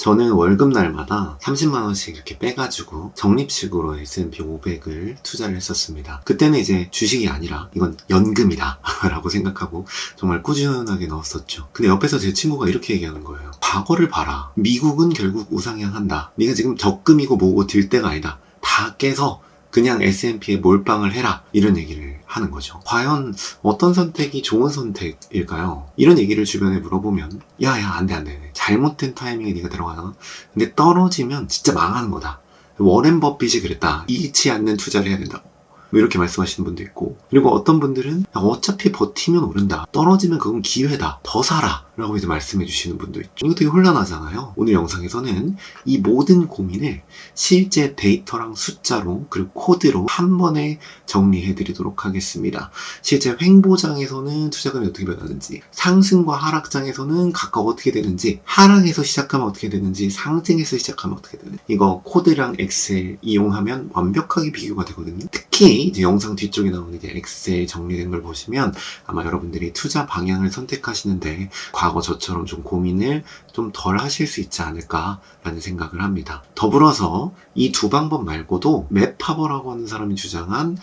저는 월급날마다 30만원씩 이렇게 빼가지고 적립식으로 S&P 500을 투자를 했었습니다. 그때는 이제 주식이 아니라 이건 연금이다 라고 생각하고 정말 꾸준하게 넣었었죠. 근데 옆에서 제 친구가 이렇게 얘기하는 거예요. 과거를 봐라. 미국은 결국 우상향한다. 네가 지금 적금이고 뭐고 들 때가 아니다. 다 깨서 그냥 S&P에 몰빵을 해라. 이런 얘기를 하는 거죠. 과연 어떤 선택이 좋은 선택일까요? 이런 얘기를 주변에 물어보면 야야 안돼 잘못된 타이밍에 네가 들어가다가 근데 떨어지면 진짜 망하는 거다. 워렌 버핏이 그랬다. 이기치 않는 투자를 해야 된다고. 뭐 이렇게 말씀하시는 분도 있고, 그리고 어떤 분들은 어차피 버티면 오른다. 떨어지면 그건 기회다. 더 사라. 라고 이제 말씀해 주시는 분도 있죠. 이거 되게 혼란하잖아요. 오늘 영상에서는 이 모든 고민을 실제 데이터랑 숫자로 그리고 코드로 한 번에 정리해 드리도록 하겠습니다. 실제 횡보장에서는 투자금이 어떻게 변하는지, 상승과 하락장에서는 각각 어떻게 되는지, 하락에서 시작하면 어떻게 되는지, 상승에서 시작하면 어떻게 되는지, 이거 코드랑 엑셀 이용하면 완벽하게 비교가 되거든요. 특히 이제 영상 뒤쪽에 나오는 이제 엑셀 정리된 걸 보시면 아마 여러분들이 투자 방향을 선택하시는데 과거 저처럼 좀 고민을 좀 덜 하실 수 있지 않을까라는 생각을 합니다. 더불어서 이 두 방법 말고도 맵파버라고 하는 사람이 주장한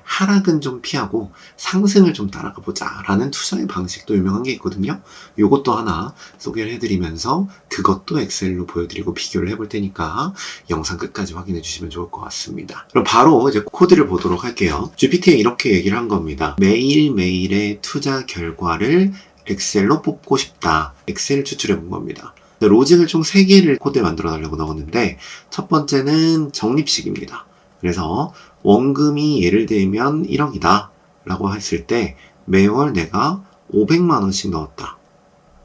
하락은 좀 피하고 상승을 좀 따라가 보자 라는 투자의 방식도 유명한 게 있거든요. 요것도 하나 소개를 해드리면서 그것도 엑셀로 보여드리고 비교를 해볼 테니까 영상 끝까지 확인해 주시면 좋을 것 같습니다. 그럼 바로 이제 코드를 보도록 할게요. GPT에 이렇게 얘기를 한 겁니다. 매일매일의 투자 결과를 엑셀로 뽑고 싶다. 엑셀을 추출해 본 겁니다. 로직을 총 3개를 코드에 만들어 달라고 넣었는데 첫 번째는 적립식입니다. 그래서 원금이 예를 들면 1억이다 라고 했을 때 매월 내가 500만원씩 넣었다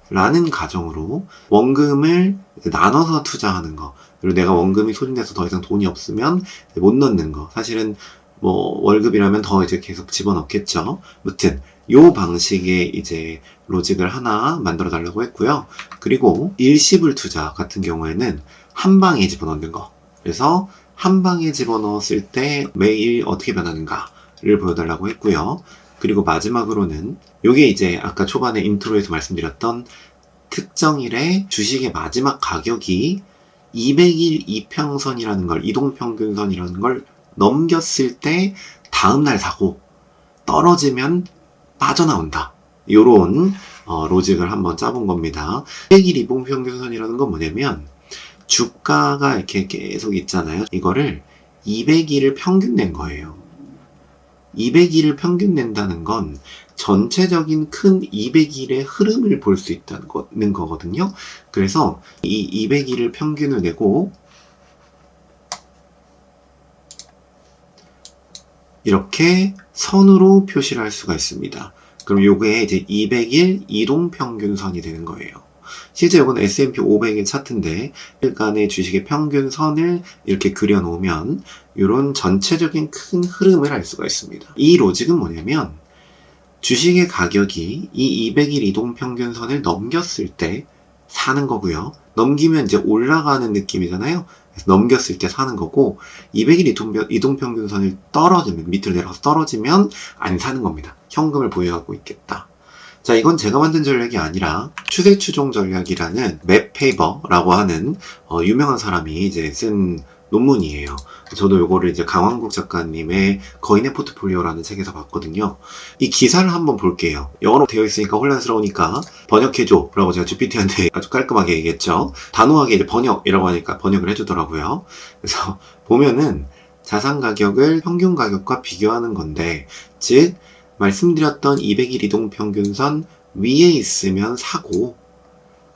라는 가정으로 원금을 나눠서 투자하는 거, 그리고 내가 원금이 소진돼서 더 이상 돈이 없으면 못 넣는 거, 사실은 뭐 월급이라면 더 이제 계속 집어넣겠죠. 아무튼 요 방식의 이제 로직을 하나 만들어 달라고 했고요. 그리고 일시불 투자 같은 경우에는 한 방에 집어넣는 거, 그래서 한 방에 집어넣었을 때 매일 어떻게 변하는가를 보여달라고 했고요. 그리고 마지막으로는 요게 이제 아까 초반에 인트로에서 말씀드렸던 특정일의 주식의 마지막 가격이 200일 이평선이라는 걸, 이동평균선이라는 걸 넘겼을 때 다음날 사고 떨어지면 빠져나온다. 요런 로직을 한번 짜본 겁니다. 200일 이동평균선이라는 건 뭐냐면 주가가 이렇게 계속 있잖아요. 이거를 200일을 평균 낸 거예요. 200일을 평균 낸다는 건 전체적인 큰 200일의 흐름을 볼 수 있다는 거거든요. 그래서 이 200일을 평균을 내고 이렇게 선으로 표시를 할 수가 있습니다. 그럼 요게 이제 200일 이동평균선이 되는 거예요. 실제 이건 S&P 500의 차트인데 일간의 주식의 평균선을 이렇게 그려놓으면 이런 전체적인 큰 흐름을 알 수가 있습니다. 이 로직은 뭐냐면 주식의 가격이 이 200일 이동평균선을 넘겼을 때 사는 거고요. 넘기면 이제 올라가는 느낌이잖아요. 그래서 넘겼을 때 사는 거고 200일 이동평균선을 떨어지면, 밑으로 내려가서 떨어지면 안 사는 겁니다. 현금을 보유하고 있겠다. 자, 이건 제가 만든 전략이 아니라 추세추종 전략이라는 맵 페이버라고 하는 유명한 사람이 이제 쓴 논문이에요. 저도 요거를 이제 강왕국 작가님의 거인의 포트폴리오라는 책에서 봤거든요. 이 기사를 한번 볼게요. 영어로 되어 있으니까 혼란스러우니까 번역해줘 라고 제가 GPT한테 아주 깔끔하게 얘기했죠. 단호하게 이제 번역이라고 하니까 번역을 해주더라고요. 그래서 보면은 자산 가격을 평균 가격과 비교하는 건데, 즉 말씀드렸던 200일 이동평균선 위에 있으면 사고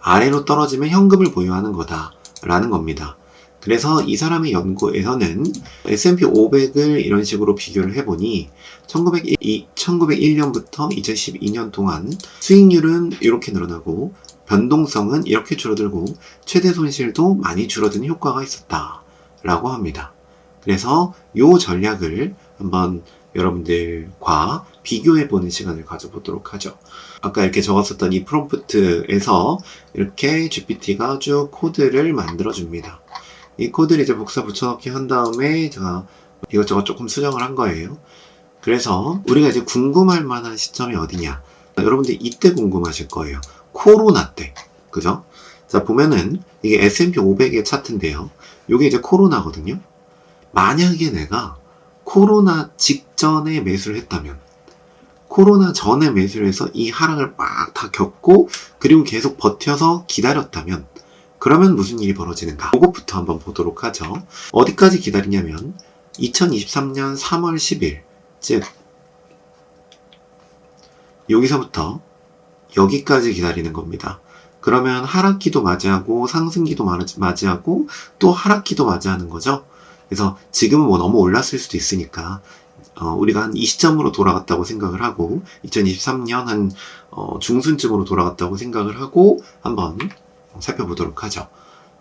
아래로 떨어지면 현금을 보유하는 거다 라는 겁니다. 그래서 이 사람의 연구에서는 S&P 500을 이런 식으로 비교를 해보니 1901년부터 2012년 동안 수익률은 이렇게 늘어나고 변동성은 이렇게 줄어들고 최대 손실도 많이 줄어드는 효과가 있었다 라고 합니다. 그래서 이 전략을 한번 여러분들과 비교해보는 시간을 가져보도록 하죠. 아까 이렇게 적었었던 이 프롬프트에서 이렇게 GPT가 쭉 코드를 만들어줍니다. 이 코드를 이제 복사 붙여넣기 한 다음에 제가 이것저것 조금 수정을 한 거예요. 그래서 우리가 이제 궁금할 만한 시점이 어디냐? 여러분들 이때 궁금하실 거예요. 코로나 때. 그죠? 자, 보면은 이게 S&P 500의 차트인데요. 이게 이제 코로나거든요. 만약에 내가 코로나 직전에 매수를 했다면, 코로나 전에 매수를 해서 이 하락을 막 다 겪고 그리고 계속 버텨서 기다렸다면, 그러면 무슨 일이 벌어지는가? 그것부터 한번 보도록 하죠. 어디까지 기다리냐면 2023년 3월 10일, 즉 여기서부터 여기까지 기다리는 겁니다. 그러면 하락기도 맞이하고 상승기도 맞이하고 또 하락기도 맞이하는 거죠. 그래서 지금은 뭐 너무 올랐을 수도 있으니까 우리가 한 이 시점으로 돌아갔다고 생각을 하고 2023년 한 중순쯤으로 돌아갔다고 생각을 하고 한번 살펴보도록 하죠.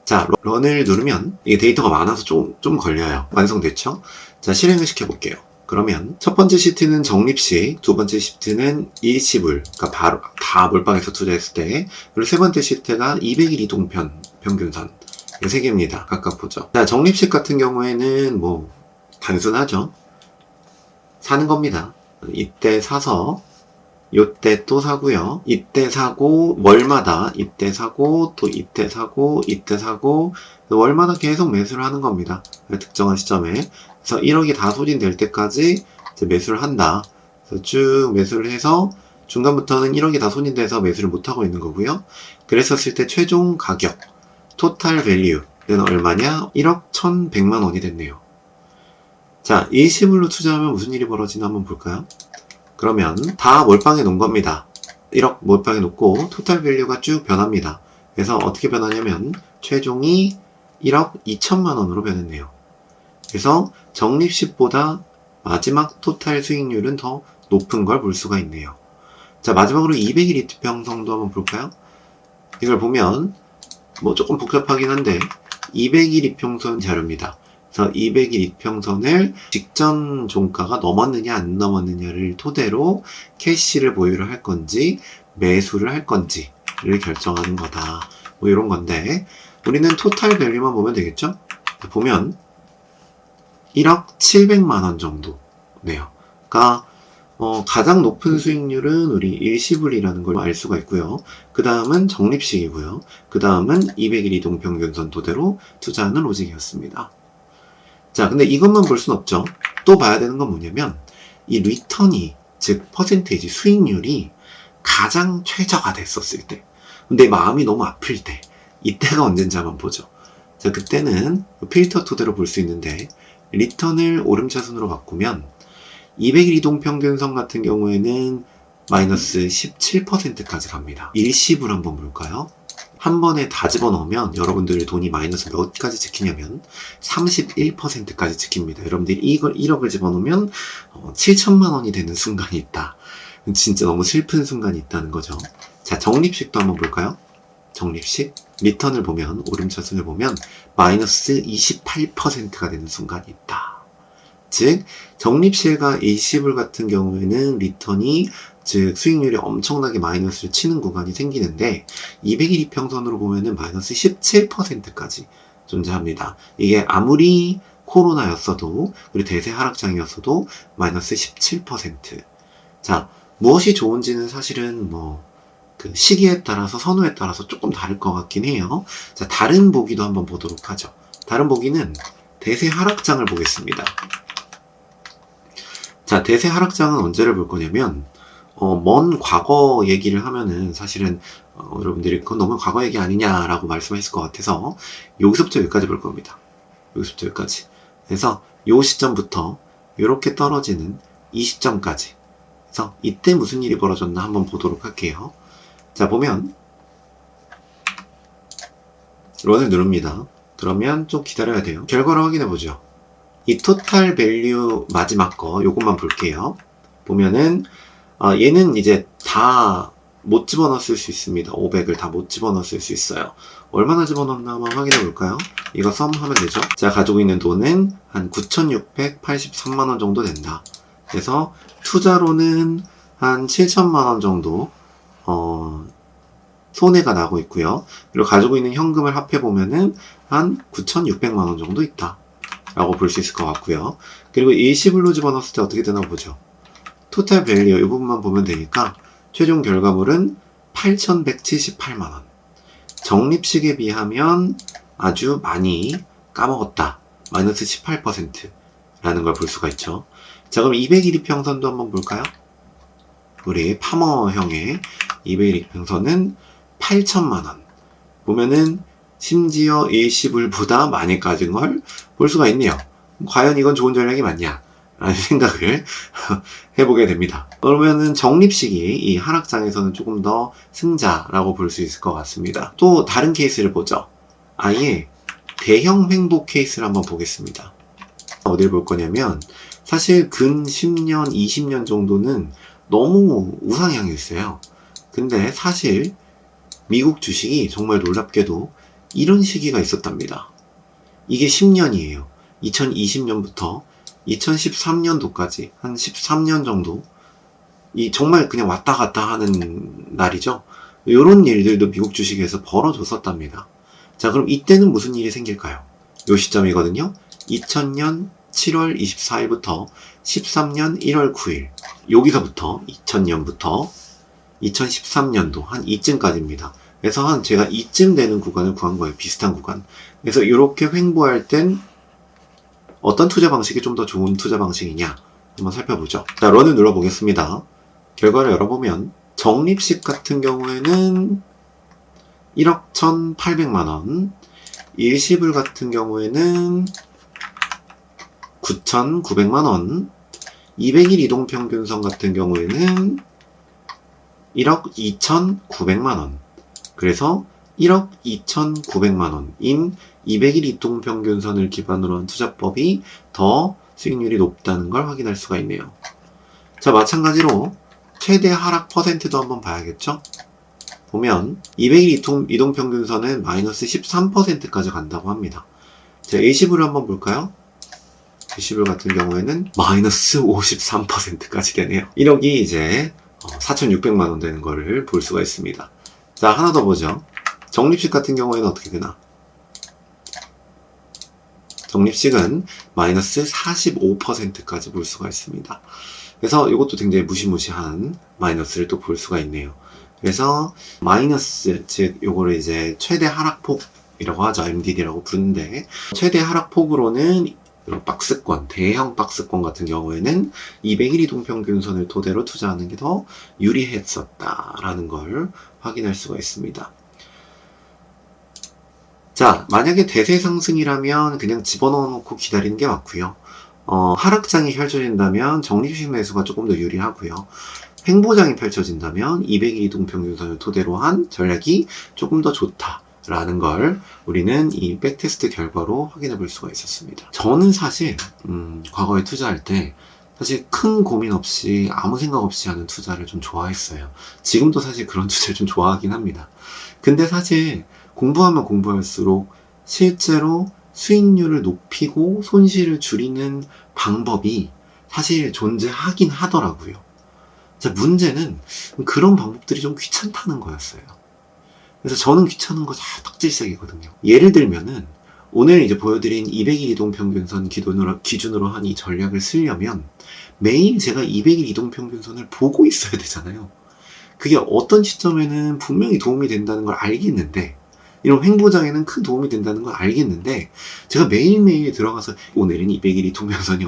자, 런을 누르면 이게 데이터가 많아서 좀 걸려요. 완성됐죠? 자, 실행을 시켜볼게요. 그러면 첫 번째 시트는 적립식, 두 번째 시트는 일시불, 그러니까 바로 다 몰빵해서 투자했을 때, 그리고 세 번째 시트가 200일 이동 평균선, 이 세 개입니다. 각각 보죠. 자, 적립식 같은 경우에는 뭐 단순하죠. 사는 겁니다. 이때 사서 요때 또 사고요. 이때 사고 월마다 이때 사고 또 이때 사고 이때 사고 월마다 계속 매수를 하는 겁니다. 특정한 시점에. 그래서 1억이 다 소진될 때까지 이제 매수를 한다. 그래서 쭉 매수를 해서 중간부터는 1억이 다 소진돼서 매수를 못하고 있는 거고요. 그랬었을 때 최종 가격 토탈 밸류는 얼마냐? 1억 1,100만 원이 됐네요. 자, 일시불로 투자하면 무슨 일이 벌어지나 한번 볼까요? 그러면 다 몰빵해 놓은 겁니다. 1억 몰빵해 놓고 토탈 밸류가 쭉 변합니다. 그래서 어떻게 변하냐면 최종이 1억 2천만 원으로 변했네요. 그래서 적립식보다 마지막 토탈 수익률은 더 높은 걸 볼 수가 있네요. 자, 마지막으로 200일 이평선도 한번 볼까요? 이걸 보면 뭐 조금 복잡하긴 한데 200일 이평선 자료입니다. 그래서 200일 이평선을 직전 종가가 넘었느냐 안 넘었느냐를 토대로 캐시를 보유를 할 건지 매수를 할 건지를 결정하는 거다. 뭐 이런 건데 우리는 토탈 밸류만 보면 되겠죠? 보면 1억 700만 원 정도네요. 그러니까 가장 높은 수익률은 우리 일시불이라는 걸 알 수가 있고요. 그 다음은 적립식이고요. 그 다음은 200일 이동평균선 토대로 투자하는 로직이었습니다. 자, 근데 이것만 볼 순 없죠. 또 봐야 되는 건 뭐냐면 이 리턴이, 즉 퍼센테이지 수익률이 가장 최저가 됐었을 때, 내 마음이 너무 아플 때, 이때가 언젠지 한번 보죠. 자, 그때는 필터 토대로 볼 수 있는데 리턴을 오름차순으로 바꾸면 200일 이동평균선 같은 경우에는 마이너스 17%까지 갑니다. 일시불 한번 볼까요? 한 번에 다 집어넣으면 여러분들의 돈이 마이너스 몇까지 찍히냐면 31%까지 찍힙니다. 여러분들이 이걸 1억을 집어넣으면 7천만 원이 되는 순간이 있다. 진짜 너무 슬픈 순간이 있다는 거죠. 자, 적립식도 한번 볼까요? 적립식 리턴을 보면, 오름차순을 보면 마이너스 28%가 되는 순간이 있다. 즉 적립식과 일시불 같은 경우에는 리턴이, 즉 수익률이 엄청나게 마이너스를 치는 구간이 생기는데 200일 이평선으로 보면은 마이너스 17%까지 존재합니다. 이게 아무리 코로나였어도 그리고 대세 하락장이었어도 마이너스 17%. 자, 무엇이 좋은지는 사실은 그 시기에 따라서 선호에 따라서 조금 다를 것 같긴 해요. 자, 다른 보기도 한번 보도록 하죠. 다른 보기는 대세 하락장을 보겠습니다. 자, 대세 하락장은 언제를 볼 거냐면 먼 과거 얘기를 하면은 사실은 여러분들이 그건 너무 과거 얘기 아니냐라고 말씀하실 것 같아서 여기서부터 여기까지 볼 겁니다. 여기서부터 여기까지. 그래서 요 시점부터 이렇게 떨어지는 이 시점까지. 그래서 이때 무슨 일이 벌어졌나 한번 보도록 할게요. 자, 보면 런을 누릅니다. 그러면 좀 기다려야 돼요. 결과를 확인해 보죠. 이 토탈 밸류 마지막 거 요것만 볼게요. 보면은 얘는 이제 다 못 집어넣었을 수 있습니다. 500을 다 못 집어넣었을 수 있어요. 얼마나 집어넣나 한번 확인해 볼까요? 이거 썸 하면 되죠. 제가 가지고 있는 돈은 한 9,683만원 정도 된다. 그래서 투자로는 한 7천만원 정도 손해가 나고 있고요. 그리고 가지고 있는 현금을 합해보면은 한 9,600만원 정도 있다 라고 볼 수 있을 것 같고요. 그리고 일시불로 집어넣었을 때 어떻게 되나 보죠. 토탈 밸류 이 부분만 보면 되니까 최종 결과물은 8,178만원. 적립식에 비하면 아주 많이 까먹었다. 마이너스 18%라는 걸 볼 수가 있죠. 자, 그럼 200일이평선도 한번 볼까요? 우리 파머형의 200일이평선은 8천만원. 보면은 심지어 일시불보다 많이 까진 걸 볼 수가 있네요. 과연 이건 좋은 전략이 맞냐? 라는 생각을 해보게 됩니다. 그러면은 적립식이 이 하락장에서는 조금 더 승자라고 볼 수 있을 것 같습니다. 또 다른 케이스를 보죠. 아예 대형 횡보 케이스를 한번 보겠습니다. 어딜 볼 거냐면 사실 근 10년, 20년 정도는 너무 우상향이었어요. 근데 사실 미국 주식이 정말 놀랍게도 이런 시기가 있었답니다. 이게 10년이에요. 2020년부터 2013년도까지 한 13년 정도 정말 그냥 왔다 갔다 하는 날이죠. 이런 일들도 미국 주식에서 벌어졌었답니다. 자, 그럼 이때는 무슨 일이 생길까요? 요 시점이거든요. 2000년 7월 24일부터 13년 1월 9일 여기서부터 2000년부터 2013년도 한 이쯤까지입니다. 그래서 제가 이쯤 되는 구간을 구한 거예요. 비슷한 구간. 그래서 이렇게 횡보할 땐 어떤 투자 방식이 좀 더 좋은 투자 방식이냐 한번 살펴보죠. 자, 런을 눌러보겠습니다. 결과를 열어보면 적립식 같은 경우에는 1억 1,800만원, 일시불 같은 경우에는 9,900만원, 200일 이동평균선 같은 경우에는 1억 2,900만원. 그래서 1억 2,900만원인 200일 이동평균선을 기반으로 한 투자법이 더 수익률이 높다는 걸 확인할 수가 있네요. 자, 마찬가지로 최대 하락 퍼센트도 한번 봐야겠죠? 보면 200일 이동평균선은 마이너스 13%까지 간다고 합니다. 자, 일시불을 한번 볼까요? 일시불 같은 경우에는 마이너스 53%까지 되네요. 1억이 이제 4,600만원 되는 거를 볼 수가 있습니다. 자, 하나 더 보죠. 적립식 같은 경우에는 어떻게 되나? 적립식은 마이너스 45%까지 볼 수가 있습니다. 그래서 이것도 굉장히 무시무시한 마이너스를 또 볼 수가 있네요. 그래서 마이너스, 즉 요거를 이제 최대 하락폭이라고 하죠. MDD라고 부르는데 최대 하락폭으로는 박스권, 대형 박스권 같은 경우에는 200일 이동평균선을 토대로 투자하는 게 더 유리했었다라는 걸 확인할 수가 있습니다. 자, 만약에 대세 상승이라면 그냥 집어넣어 놓고 기다리는 게 맞고요. 하락장이 펼쳐진다면 적립식 매수가 조금 더 유리하고요. 횡보장이 펼쳐진다면 200일 이동평균선을 토대로 한 전략이 조금 더 좋다라는 걸 우리는 이 백테스트 결과로 확인해 볼 수가 있었습니다. 저는 사실 과거에 투자할 때 사실 큰 고민 없이 아무 생각 없이 하는 투자를 좀 좋아했어요. 지금도 사실 그런 투자를 좀 좋아하긴 합니다. 근데 사실 공부하면 공부할수록 실제로 수익률을 높이고 손실을 줄이는 방법이 사실 존재하긴 하더라고요. 자, 문제는 그런 방법들이 좀 귀찮다는 거였어요. 그래서 저는 귀찮은 거 다 덕질색이거든요. 예를 들면은 오늘 이제 보여드린 200일 이동평균선 기준으로 한 이 전략을 쓰려면 매일 제가 200일 이동평균선을 보고 있어야 되잖아요. 그게 어떤 시점에는 분명히 도움이 된다는 걸 알겠는데 이런 횡보장에는 큰 도움이 된다는 걸 알겠는데 제가 매일매일 들어가서 오늘은 200일 이동평균선이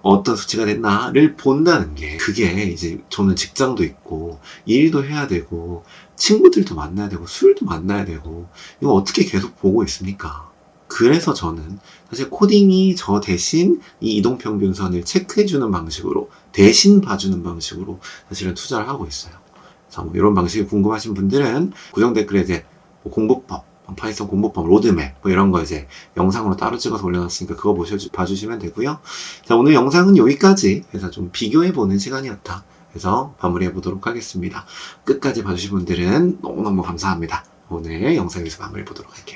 어떤 수치가 됐나를 본다는 게 그게 이제 저는 직장도 있고 일도 해야 되고 친구들도 만나야 되고 술도 만나야 되고 이거 어떻게 계속 보고 있습니까? 그래서 저는 사실 코딩이 저 대신 이 이동평균선을 체크해주는 방식으로 대신 봐주는 방식으로 사실은 투자를 하고 있어요. 자, 뭐 이런 방식이 궁금하신 분들은 고정 댓글에 이제 공부법, 파이썬 공부법, 로드맵 뭐 이런 거 이제 영상으로 따로 찍어서 올려놨으니까 그거 봐주시면 되고요. 자, 오늘 영상은 여기까지 해서 좀 비교해보는 시간이었다. 그래서 마무리해보도록 하겠습니다. 끝까지 봐주신 분들은 너무너무 감사합니다. 오늘 영상 여기서 마무리해보도록 할게요.